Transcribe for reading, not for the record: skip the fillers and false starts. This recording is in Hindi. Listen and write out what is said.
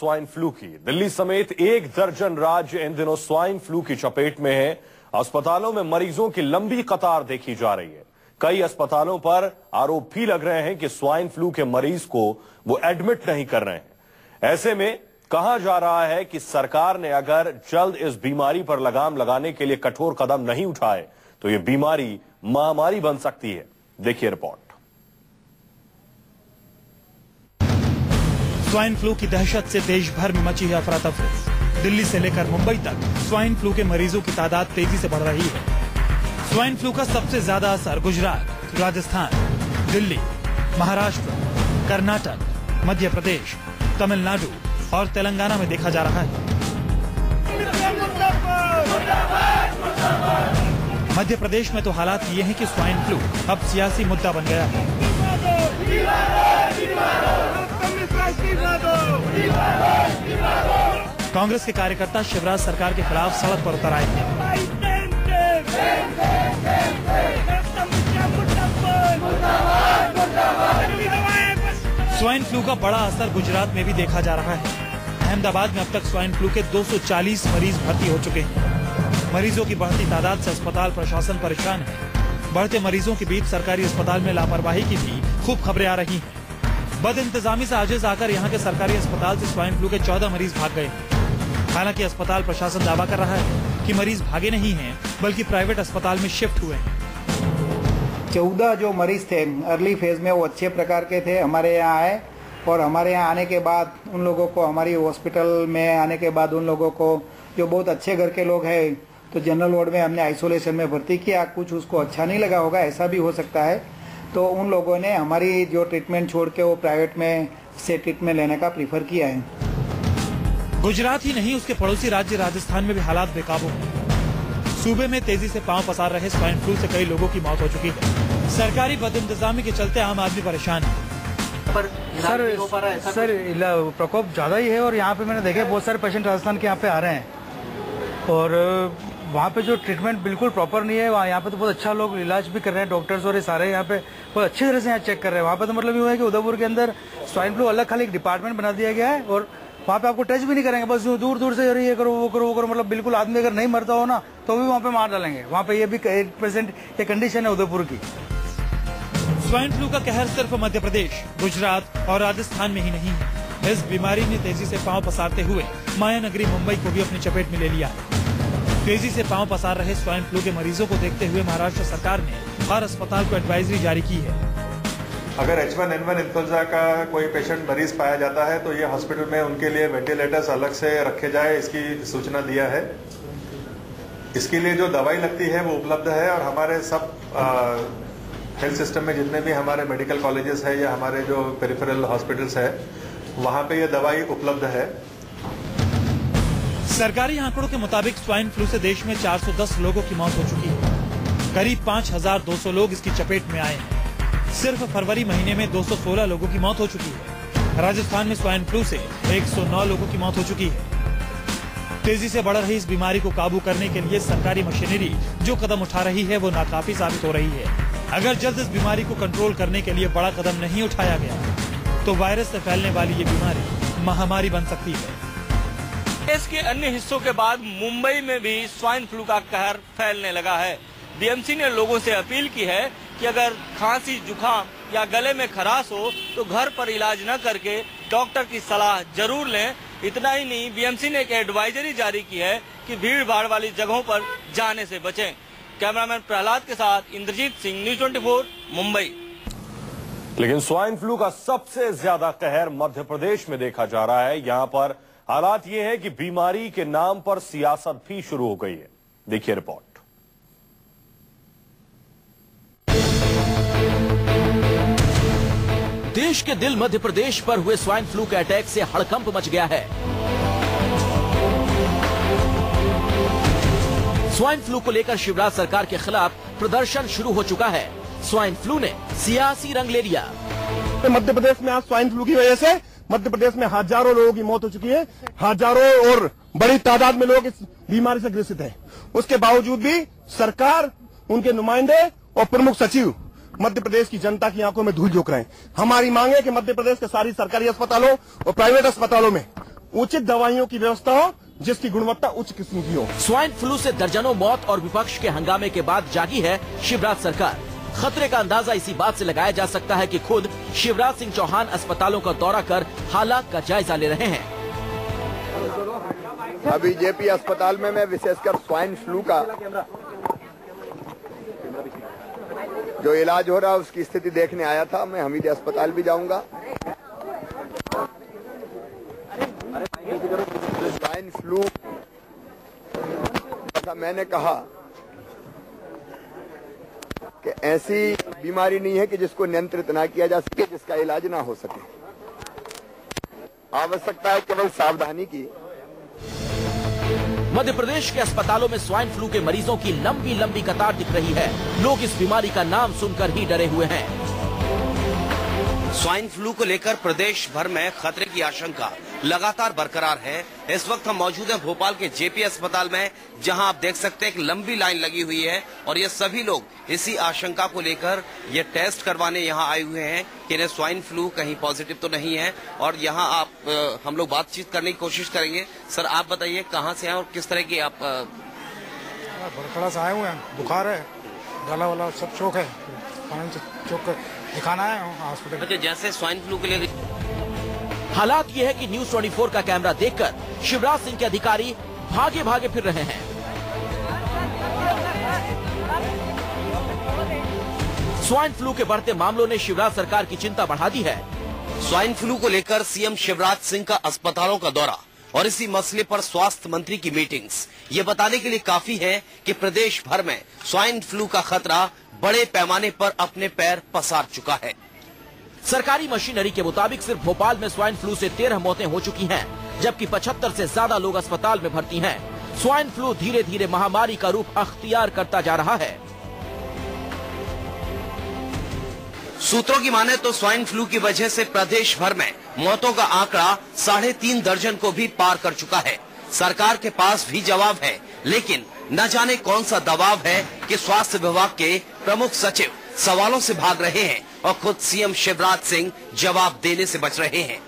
स्वाइन फ्लू की। दिल्ली समेत 1 दर्जन राज्य इन दिनों स्वाइन फ्लू की चपेट में है। अस्पतालों में मरीजों की लंबी कतार देखी जा रही है। कई अस्पतालों पर आरोप भी लग रहे हैं कि स्वाइन फ्लू के मरीज को वो एडमिट नहीं कर रहे हैं। ऐसे में कहा जा रहा है कि सरकार ने अगर जल्द इस बीमारी पर लगाम लगाने के लिए कठोर कदम नहीं उठाए तो ये बीमारी महामारी बन सकती है। देखिए रिपोर्ट। स्वाइन फ्लू की दहशत से देश भर में मची है अफरा तफरी। दिल्ली से लेकर मुंबई तक स्वाइन फ्लू के मरीजों की तादाद तेजी से बढ़ रही है। स्वाइन फ्लू का सबसे ज्यादा असर गुजरात, राजस्थान, दिल्ली, महाराष्ट्र, कर्नाटक, मध्य प्रदेश, तमिलनाडु और तेलंगाना में देखा जा रहा है। मध्य प्रदेश में तो हालात ये हैं कि स्वाइन फ्लू अब सियासी मुद्दा बन गया है। कांग्रेस के कार्यकर्ता शिवराज सरकार के खिलाफ सड़क पर उतर आए हैं। स्वाइन फ्लू का बड़ा असर गुजरात में भी देखा जा रहा है। अहमदाबाद में अब तक स्वाइन फ्लू के 240 मरीज भर्ती हो चुके हैं। मरीजों की बढ़ती तादाद से अस्पताल प्रशासन परेशान है। बढ़ते मरीजों के बीच सरकारी अस्पताल में लापरवाही की भी खूब खबरें आ रही हैं। बदइंतजामी से आजिज आकर यहां के सरकारी अस्पताल से स्वाइन फ्लू के 14 मरीज भाग गए। हालांकि अस्पताल प्रशासन दावा कर रहा है कि मरीज भागे नहीं हैं, बल्कि प्राइवेट अस्पताल में शिफ्ट हुए हैं। 14 जो मरीज थे अर्ली फेज में वो अच्छे प्रकार के थे, हमारे यहाँ आए और हमारे यहाँ आने के बाद उन लोगों को हमारी हॉस्पिटल में आने के बाद उन लोगों को जो बहुत अच्छे घर के लोग हैं तो जनरल वार्ड में हमने आइसोलेशन में भर्ती किया। कुछ उसको अच्छा नहीं लगा होगा, ऐसा भी हो सकता है, तो उन लोगों ने हमारी जो ट्रीटमेंट छोड़ के वो प्राइवेट में से ट्रीटमेंट लेने का प्रीफर किया है। गुजरात ही नहीं, उसके पड़ोसी राज्य राजस्थान में भी हालात बेकाबू हैं। सूबे में तेजी से पांव पसार रहे स्वाइन फ्लू से कई लोगों की मौत हो चुकी है। सरकारी बदइंतजामी के चलते आम आदमी परेशान है। पर सर प्रकोप ज्यादा ही है और यहाँ पे मैंने देखे बहुत सारे पेशेंट राजस्थान के यहाँ पे आ रहे हैं और वहाँ पे जो ट्रीटमेंट बिल्कुल प्रॉपर नहीं है। यहाँ पे तो बहुत अच्छा लोग इलाज भी कर रहे हैं, डॉक्टर्स और ये सारे यहाँ पे बहुत अच्छी तरह से यहाँ चेक कर रहे हैं। वहाँ पे तो मतलब ये है कि उदयपुर के अंदर स्वाइन फ्लू अलग खाली एक डिपार्टमेंट बना दिया गया है और वहाँ पे आपको टच भी नहीं करेंगे, बस दूर दूर से ये करो वो करो वो करो, मतलब बिल्कुल आदमी अगर नहीं मरता हो ना तो भी वहाँ पे मार डालेंगे। वहाँ पे ये भी 1% ये कंडीशन है उदयपुर की। स्वाइन फ्लू का कहर सिर्फ मध्य प्रदेश, गुजरात और राजस्थान में ही नहीं है। इस बीमारी ने तेजी से पांव पसारते हुए माया नगरी मुंबई को भी अपनी चपेट में ले लिया है। तेजी से पांव पसार रहे स्वाइन फ्लू के मरीजों को देखते हुए महाराष्ट्र सरकार ने हर अस्पताल को एडवाइजरी जारी की है। अगर H1N1 इन्फ्लुएंजा का कोई पेशेंट मरीज पाया जाता है तो ये हॉस्पिटल में उनके लिए वेंटिलेटर्स अलग से रखे जाए, इसकी सूचना दिया है। इसके लिए जो दवाई लगती है वो उपलब्ध है और हमारे सब हेल्थ सिस्टम में जितने भी हमारे मेडिकल कॉलेजेस है या हमारे जो पेरिफेरल हॉस्पिटल्स है वहां पे ये दवाई उपलब्ध है। सरकारी आंकड़ों के मुताबिक स्वाइन फ्लू से देश में 410 लोगों की मौत हो चुकी है। करीब 5200 लोग इसकी चपेट में आए हैं। सिर्फ फरवरी महीने में 216 लोगों की मौत हो चुकी है। राजस्थान में स्वाइन फ्लू से 109 लोगों की मौत हो चुकी है। तेजी से बढ़ रही इस बीमारी को काबू करने के लिए सरकारी मशीनरी जो कदम उठा रही है वो नाकाफी साबित हो रही है। अगर जल्द इस बीमारी को कंट्रोल करने के लिए बड़ा कदम नहीं उठाया गया तो वायरस से फैलने वाली ये बीमारी महामारी बन सकती है। देश के अन्य हिस्सों के बाद मुंबई में भी स्वाइन फ्लू का कहर फैलने लगा है। बीएमसी ने लोगों से अपील की है कि अगर खांसी, जुकाम या गले में खराश हो तो घर पर इलाज न करके डॉक्टर की सलाह जरूर लें। इतना ही नहीं, बीएमसी ने एक एडवाइजरी जारी की है कि भीड़ भाड़ वाली जगहों पर जाने से बचें। कैमरामैन प्रहलाद के साथ इंद्रजीत सिंह, न्यूज़ 24, मुंबई। लेकिन स्वाइन फ्लू का सबसे ज्यादा कहर मध्य प्रदेश में देखा जा रहा है। यहाँ पर हालात ये है कि बीमारी के नाम पर सियासत भी शुरू हो गई है। देखिए रिपोर्ट। देश के दिल मध्य प्रदेश पर हुए स्वाइन फ्लू के अटैक से हड़कंप मच गया है। स्वाइन फ्लू को लेकर शिवराज सरकार के खिलाफ प्रदर्शन शुरू हो चुका है। स्वाइन फ्लू ने सियासी रंग ले लिया। मध्य प्रदेश में आज स्वाइन फ्लू की वजह से मध्य प्रदेश में हजारों लोगों की मौत हो चुकी है। हजारों और बड़ी तादाद में लोग इस बीमारी से ग्रसित हैं। उसके बावजूद भी सरकार, उनके नुमाइंदे और प्रमुख सचिव मध्य प्रदेश की जनता की आंखों में धूल झोंक रहे हैं। हमारी मांग है कि मध्य प्रदेश के सारी सरकारी अस्पतालों और प्राइवेट अस्पतालों में उचित दवाइयों की व्यवस्था हो जिसकी गुणवत्ता उच्च किस्म की हो। स्वाइन फ्लू से दर्जनों मौत और विपक्ष के हंगामे के बाद जागी है शिवराज सरकार। खतरे का अंदाजा इसी बात से लगाया जा सकता है कि खुद शिवराज सिंह चौहान अस्पतालों का दौरा कर हालात का जायजा ले रहे हैं। अभी जेपी अस्पताल में मैं विशेषकर स्वाइन फ्लू का जो इलाज हो रहा है उसकी स्थिति देखने आया था। मैं हमीद अस्पताल भी जाऊंगा। स्वाइन फ्लू जैसा मैंने कहा कि ऐसी बीमारी नहीं है कि जिसको नियंत्रित ना किया जा सके, जिसका इलाज ना हो सके। आवश्यकता है केवल सावधानी की। मध्य प्रदेश के अस्पतालों में स्वाइन फ्लू के मरीजों की लंबी लंबी कतार दिख रही है। लोग इस बीमारी का नाम सुनकर ही डरे हुए हैं। स्वाइन फ्लू को लेकर प्रदेश भर में खतरे की आशंका लगातार बरकरार है। इस वक्त हम मौजूद हैं भोपाल के जेपी अस्पताल में, जहां आप देख सकते हैं एक लंबी लाइन लगी हुई है और ये सभी लोग इसी आशंका को लेकर ये टेस्ट करवाने यहां आए हुए हैं कि इन्हें स्वाइन फ्लू कहीं पॉजिटिव तो नहीं है। और यहां हम लोग बातचीत करने की कोशिश करेंगे। सर, आप बताइए कहां से हैं और किस तरह की आप? बरखड़ा से आए हुए हैं, बुखार है, गला वाला सब चौक है, चौक दिखाना है हॉस्पिटल। अच्छा, जैसे स्वाइन फ्लू के लिए हालात ये है कि न्यूज 24 का कैमरा देखकर शिवराज सिंह के अधिकारी भागे भागे फिर रहे हैं। स्वाइन फ्लू के बढ़ते मामलों ने शिवराज सरकार की चिंता बढ़ा दी है। स्वाइन फ्लू को लेकर सीएम शिवराज सिंह का अस्पतालों का दौरा और इसी मसले पर स्वास्थ्य मंत्री की मीटिंग्स ये बताने के लिए काफी है कि प्रदेश भर में स्वाइन फ्लू का खतरा बड़े पैमाने पर अपने पैर पसार चुका है। सरकारी मशीनरी के मुताबिक सिर्फ भोपाल में स्वाइन फ्लू से 13 मौतें हो चुकी हैं, जबकि 75 से ज्यादा लोग अस्पताल में भर्ती हैं। स्वाइन फ्लू धीरे धीरे महामारी का रूप अख्तियार करता जा रहा है। सूत्रों की माने तो स्वाइन फ्लू की वजह से प्रदेश भर में मौतों का आंकड़ा 3.5 दर्जन को भी पार कर चुका है। सरकार के पास भी जवाब है, लेकिन न जाने कौन सा दबाव है कि स्वास्थ्य विभाग के प्रमुख सचिव सवालों से भाग रहे हैं और खुद सीएम शिवराज सिंह जवाब देने से बच रहे हैं।